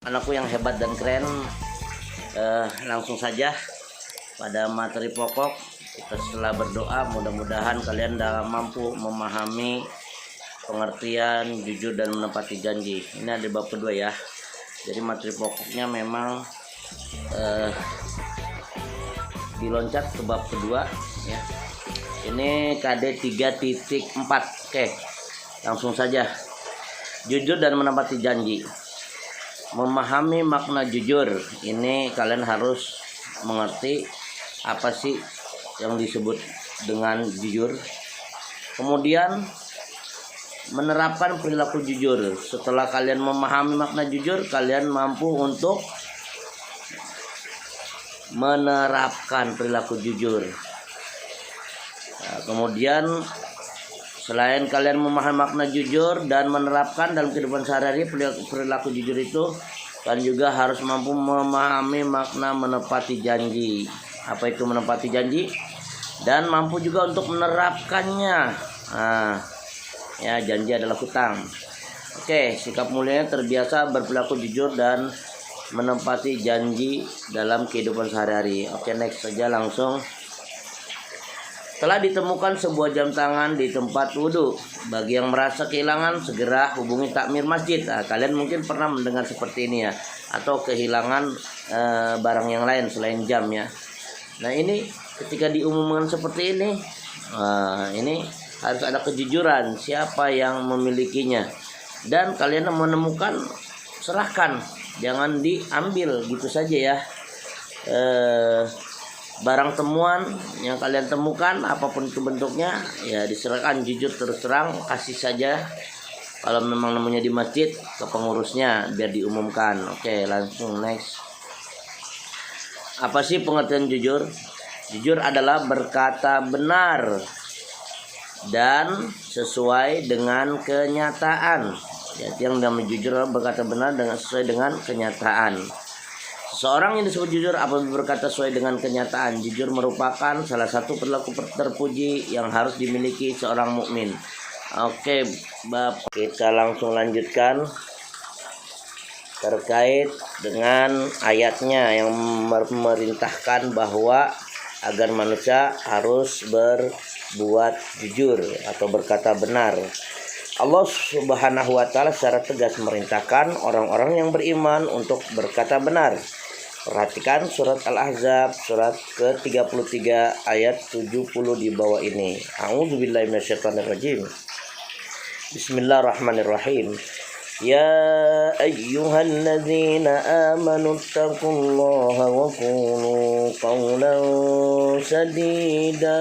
Anakku yang hebat dan keren, langsung saja pada materi pokok. Kita setelah berdoa, mudah-mudahan kalian dalam mampu memahami pengertian jujur dan menepati janji. Ini ada bab kedua ya. Jadi materi pokoknya memang diloncat ke bab kedua ya. Ini KD 3.4. Oke, langsung saja. Jujur dan menepati janji. Memahami makna jujur, ini kalian harus mengerti apa sih yang disebut dengan jujur. Kemudian menerapkan perilaku jujur. Setelah kalian memahami makna jujur, kalian mampu untuk menerapkan perilaku jujur. Nah, kemudian selain kalian memahami makna jujur dan menerapkan dalam kehidupan sehari-hari perilaku jujur itu, kalian juga harus mampu memahami makna menepati janji. Apa itu menepati janji? Dan mampu juga untuk menerapkannya. Nah, ya, janji adalah hutang. Oke, sikap mulia terbiasa berperilaku jujur dan menepati janji dalam kehidupan sehari-hari. Oke, next saja langsung. Telah ditemukan sebuah jam tangan di tempat wudhu. Bagi yang merasa kehilangan, segera hubungi takmir masjid. Nah, kalian mungkin pernah mendengar seperti ini ya, atau kehilangan barang yang lain selain jam ya. Nah, ini ketika diumumkan seperti ini harus ada kejujuran siapa yang memilikinya. Dan kalian menemukan, serahkan, jangan diambil gitu saja ya. Barang temuan yang kalian temukan apapun itu bentuknya ya diserahkan jujur, terus terang, kasih saja. Kalau memang nemunya di masjid, ke pengurusnya biar diumumkan. Oke, langsung next. Apa sih pengertian jujur? Jujur adalah berkata benar dan sesuai dengan kenyataan. Jadi yang namanya jujur adalah berkata benar dengan sesuai dengan kenyataan. Seorang yang disebut jujur apabila berkata sesuai dengan kenyataan. Jujur merupakan salah satu perilaku terpuji yang harus dimiliki seorang mukmin. Oke, Bapak, kita langsung lanjutkan terkait dengan ayatnya yang memerintahkan bahwa agar manusia harus berbuat jujur atau berkata benar. Allah Subhanahu wa Ta'ala secara tegas merintahkan orang-orang yang beriman untuk berkata benar. Perhatikan surat Al-Ahzab surat ke-33 ayat 70 di bawah ini. A'udzubillahi minasyaitonirrajim. Bismillahirrahmanirrahim. Ya ayyuhalladzina amanu taqullaha wa qulu qawlan sadida.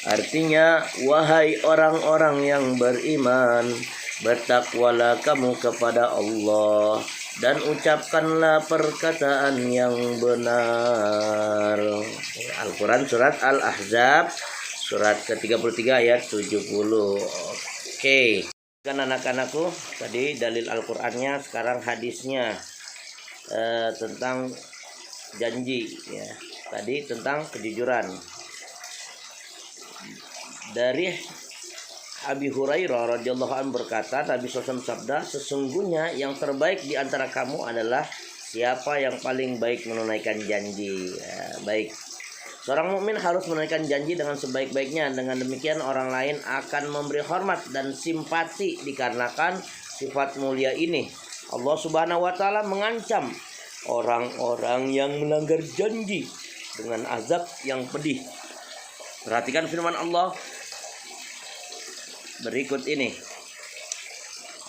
Artinya, wahai orang-orang yang beriman, bertakwalah kamu kepada Allah dan ucapkanlah perkataan yang benar. Al-Quran surat Al-Ahzab surat ke-33 ayat 70. Oke, kan anak-anakku, tadi dalil Al-Qurannya, sekarang hadisnya tentang janji ya. Tadi tentang kejujuran. Dari Abi Hurairah radhiyallahu anhu berkata, Nabi SAW sabda, sesungguhnya yang terbaik di antara kamu adalah siapa yang paling baik menunaikan janji. Ya, baik. Seorang mukmin harus menunaikan janji dengan sebaik-baiknya. Dengan demikian orang lain akan memberi hormat dan simpati dikarenakan sifat mulia ini. Allah Subhanahu wa Ta'ala mengancam orang-orang yang melanggar janji dengan azab yang pedih. Perhatikan firman Allah berikut ini.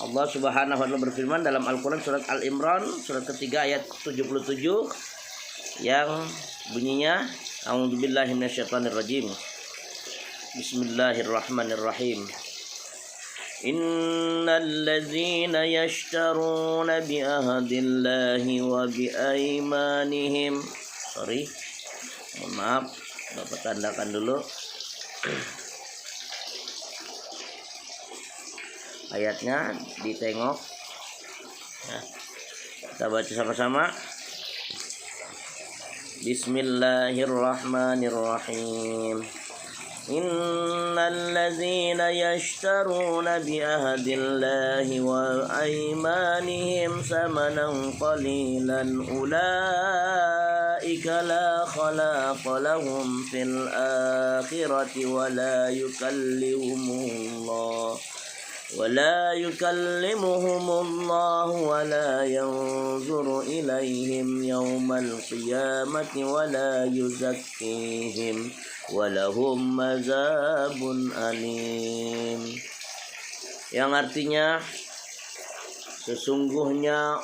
Allah Subhanahu wa Ta'ala berfirman dalam Al-Quran surat Al-Imran surat ketiga ayat 77 yang bunyinya, A'udzubillahi minasyaitonirrajim. Bismillahirrahmanirrahim. Innal ladzina yashtaruna bi ahdillahi wa bi aymanihim. Mohon maaf, Bapak tandakan dulu. Ayatnya ditengok ya. Kita baca sama-sama. Bismillahirrahmanirrahim. Innallazina yashtaruna bi'ahdillahi wa aymanihim samanan qalilan ulaika la khalaqa lahum fil akhirati wa la yukallimuhumullah ولا يكلمهم الله ولا ينظر إليهم يوم القيامة ولا يزكيهم ولهم عذاب أليم, yang artinya sesungguhnya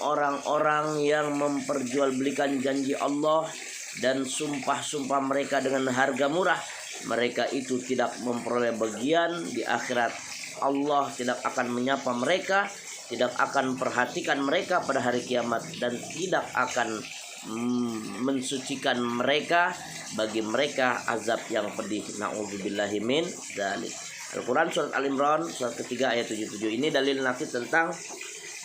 orang-orang yang memperjualbelikan janji Allah dan sumpah-sumpah mereka dengan harga murah, mereka itu tidak memperoleh bagian di akhirat. Allah tidak akan menyapa mereka, tidak akan perhatikan mereka pada hari kiamat, dan tidak akan mensucikan mereka. Bagi mereka azab yang pedih. Na'udzubillahi min dzalik. Al-Quran surat Al-Imran surat ketiga ayat 77. Ini dalil nafsi tentang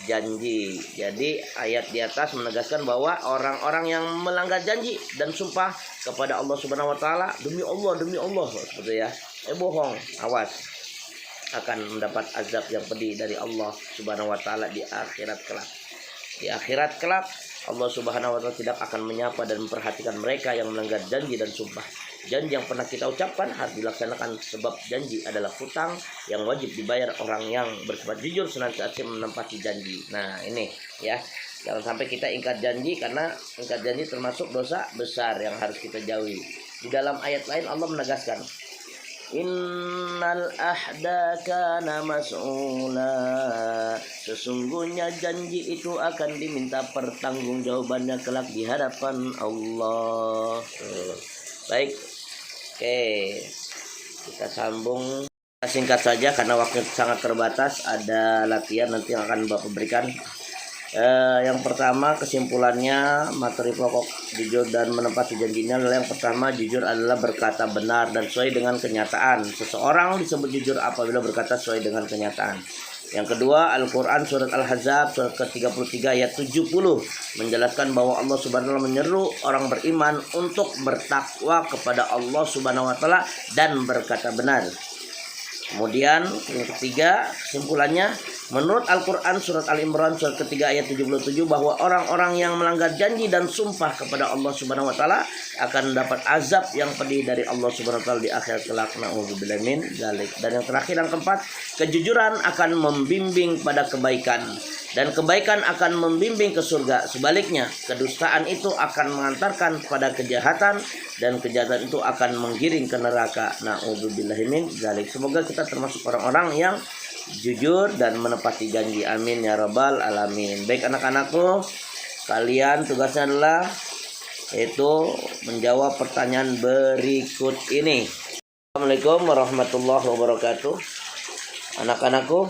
janji. Jadi ayat di atas menegaskan bahwa orang-orang yang melanggar janji dan sumpah kepada Allah Subhanahu wa taala, demi Allah seperti ya, bohong, awas, akan mendapat azab yang pedih dari Allah Subhanahu wa taala di akhirat kelak. Di akhirat kelak Allah Subhanahu wa taala tidak akan menyapa dan memperhatikan mereka yang melanggar janji dan sumpah. Janji yang pernah kita ucapkan harus dilaksanakan, sebab janji adalah hutang yang wajib dibayar orang yang bersifat jujur senantiasa menepati janji. Nah ini ya, jangan sampai kita ingkar janji, karena ingkar janji termasuk dosa besar yang harus kita jauhi. Di dalam ayat lain Allah menegaskan, Innal ahda kana mas'ula, sesungguhnya janji itu akan diminta pertanggungjawabannya kelak di hadapan Allah. Baik, oke, kita sambung singkat saja karena waktu sangat terbatas. Ada latihan nanti yang akan Bapak berikan. Yang pertama, kesimpulannya materi pokok jujur dan menepati janjinya adalah, yang pertama, jujur adalah berkata benar dan sesuai dengan kenyataan. Seseorang disebut jujur apabila berkata sesuai dengan kenyataan. Yang kedua, Al-Quran surat Al-Ahzab surat ke-33 ayat 70 menjelaskan bahwa Allah Subhanahu wa taala menyeru orang beriman untuk bertakwa kepada Allah Subhanahu wa taala dan berkata benar. Kemudian yang ketiga, kesimpulannya, menurut Al-Quran surat Al-Imran surat ketiga ayat 77 bahwa orang-orang yang melanggar janji dan sumpah kepada Allah Subhanahu wa taala akan mendapat azab yang pedih dari Allah Subhanahu wa taala di akhirat kelak. Na'udzubillahi min dzalik. Dan yang terakhir, yang keempat, kejujuran akan membimbing pada kebaikan dan kebaikan akan membimbing ke surga. Sebaliknya, kedustaan itu akan mengantarkan pada kejahatan dan kejahatan itu akan menggiring ke neraka. Na'udzubillahi min dzalik. Semoga kita termasuk orang-orang yang jujur dan menepati janji. Amin ya rabbal alamin. Baik anak-anakku, kalian tugasnya adalah yaitu menjawab pertanyaan berikut ini. Assalamualaikum warahmatullahi wabarakatuh. Anak-anakku,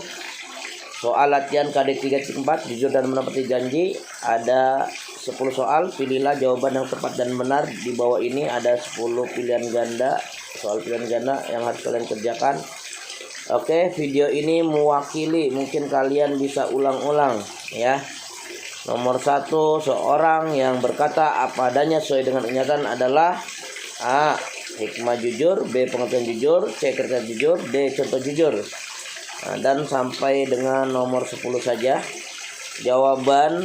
soal latihan KD 3-4 jujur dan menepati janji, ada 10 soal. Pilihlah jawaban yang tepat dan benar. Di bawah ini ada 10 pilihan ganda, soal pilihan ganda yang harus kalian kerjakan. Oke, video ini mewakili, mungkin kalian bisa ulang-ulang ya. Nomor 1, seorang yang berkata apa adanya sesuai dengan kenyataan adalah A. Hikmah jujur, B. Pengertian jujur, C. Kriteria jujur, D. Contoh jujur. Nah, dan sampai dengan nomor 10 saja jawaban.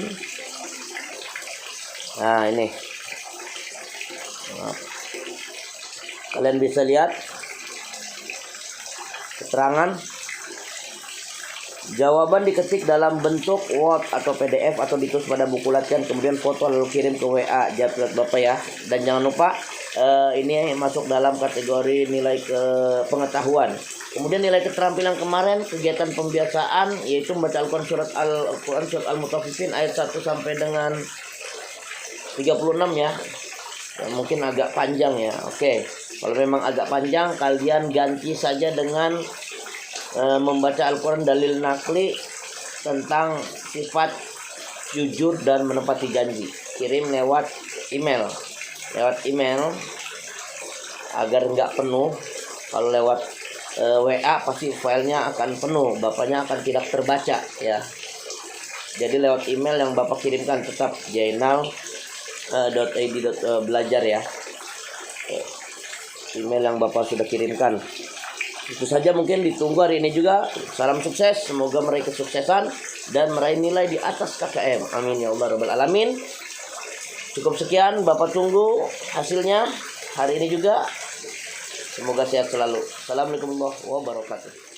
Nah ini, kalian bisa lihat keterangan. Jawaban diketik dalam bentuk Word atau PDF atau ditulis pada buku latihan, kemudian foto lalu kirim ke WA Japret Bapak ya. Dan jangan lupa ini masuk dalam kategori nilai pengetahuan. Kemudian nilai keterampilan kemarin kegiatan pembiasaan yaitu membaca Al-Quran surat Al-Mutaffifin ayat 1 sampai dengan 36 ya. Mungkin agak panjang ya. Oke. Kalau memang agak panjang, kalian ganti saja dengan membaca Al-Quran dalil nakli tentang sifat jujur dan menepati janji. Kirim lewat email. Lewat email agar nggak penuh. Kalau lewat WA pasti filenya akan penuh, bapaknya akan tidak terbaca ya. Jadi lewat email yang bapak kirimkan tetap jainal.id.belajar ya. email yang Bapak sudah kirimkan. Itu saja, mungkin ditunggu hari ini juga. Salam sukses, semoga meraih kesuksesan dan meraih nilai di atas KKM. Amin ya Allah rabbal alamin. Cukup sekian, Bapak tunggu hasilnya hari ini juga. Semoga sehat selalu. Assalamualaikum warahmatullahi wabarakatuh.